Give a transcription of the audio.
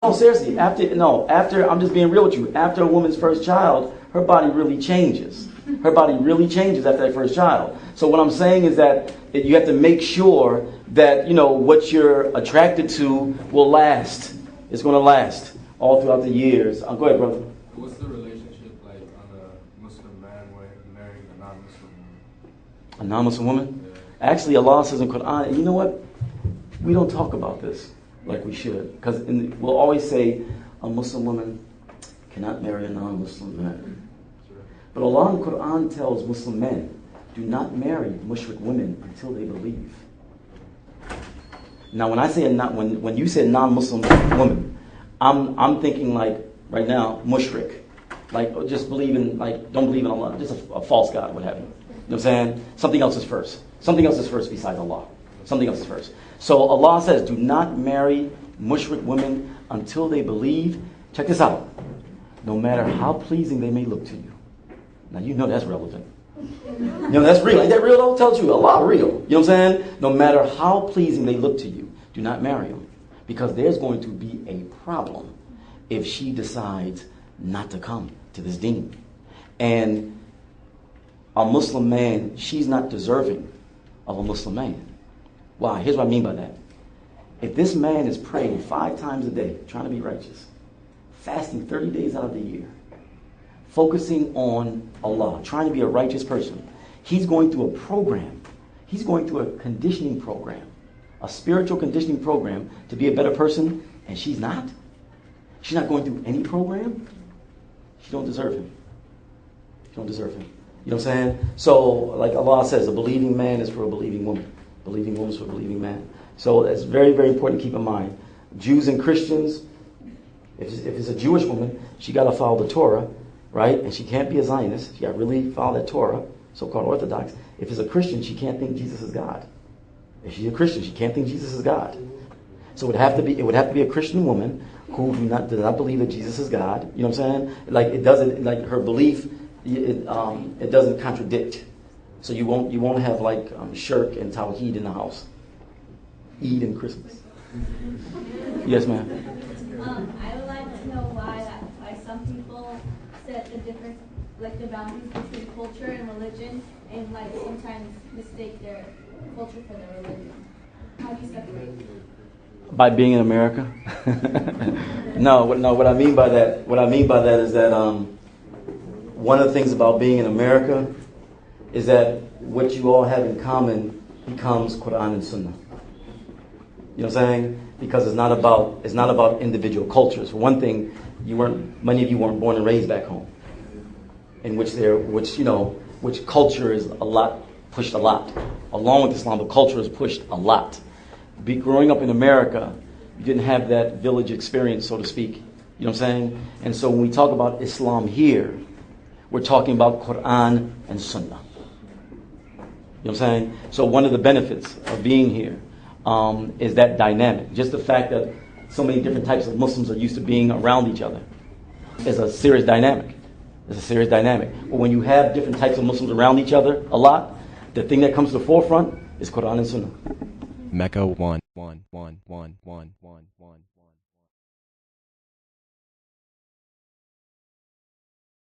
No, seriously, after, I'm just being real with you, after a woman's first child, her body really changes. Her body really changes after that first child. So what I'm saying is that you have to make sure that, what you're attracted to will last. It's going to last all throughout the years. Go ahead, brother. What's the relationship like on a Muslim man marrying a non-Muslim woman? A non-Muslim woman? Yeah. Actually, Allah says in Quran, and you know what? We don't talk about this like we should. Because we'll always say a Muslim woman cannot marry a non-Muslim man. Sure. But Allah in the Quran tells Muslim men, do not marry mushrik women until they believe. Now, when I say when you say non-Muslim woman, I'm thinking like right now mushrik, like just believing, like don't believe in Allah, just a false god, what have you. You know what I'm saying? Something else is first. Something else is first besides Allah. Something else is first. So Allah says, do not marry mushrik women until they believe. Check this out. No matter how pleasing they may look to you. Now you know that's relevant. That's real. Ain't that real though? Tells you a lot real. You know what I'm saying? No matter how pleasing they look to you, do not marry them. Because there's going to be a problem if she decides not to come to this deen. And a Muslim man, she's not deserving of a Muslim man. Why? Here's what I mean by that. If this man is praying 5 times a day, trying to be righteous, fasting 30 days out of the year, focusing on Allah, trying to be a righteous person, he's going through a program. He's going through a conditioning program, a spiritual conditioning program to be a better person, and she's not. She's not going through any program. She don't deserve him. She don't deserve him. You know what I'm saying? So, like Allah says, a believing man is for a believing woman. Believing woman is for a believing man. So it's very, very important to keep in mind. Jews and Christians, if it's a Jewish woman, she got to follow the Torah, right? And she can't be a Zionist. She got to really follow that Torah, so-called Orthodox. If it's a Christian, she can't think Jesus is God. If she's a Christian, she can't think Jesus is God. So it would have to be a Christian woman who does not believe that Jesus is God. You know what I'm saying? Like it doesn't, like her belief, it doesn't contradict. So you won't have like shirk and tawheed in the house. Eid and Christmas. Yes, ma'am. I would like to know why some people set the difference, like the boundaries between culture and religion, and like sometimes mistake their culture for their religion. How do you separate? By being in America? No. What I mean by that is that one of the things about being in America is that what you all have in common becomes Quran and Sunnah. You know what I'm saying? Because it's not about individual cultures. For one thing, many of you weren't born and raised back home, in which culture is pushed a lot. Along with Islam, the culture is pushed a lot. Growing up in America, you didn't have that village experience, so to speak. You know what I'm saying? And so when we talk about Islam here, we're talking about Quran and Sunnah. You know what I'm saying? So one of the benefits of being here is that dynamic. Just the fact that so many different types of Muslims are used to being around each other is a serious dynamic. But when you have different types of Muslims around each other a lot, the thing that comes to the forefront is Quran and Sunnah. Mecca 1.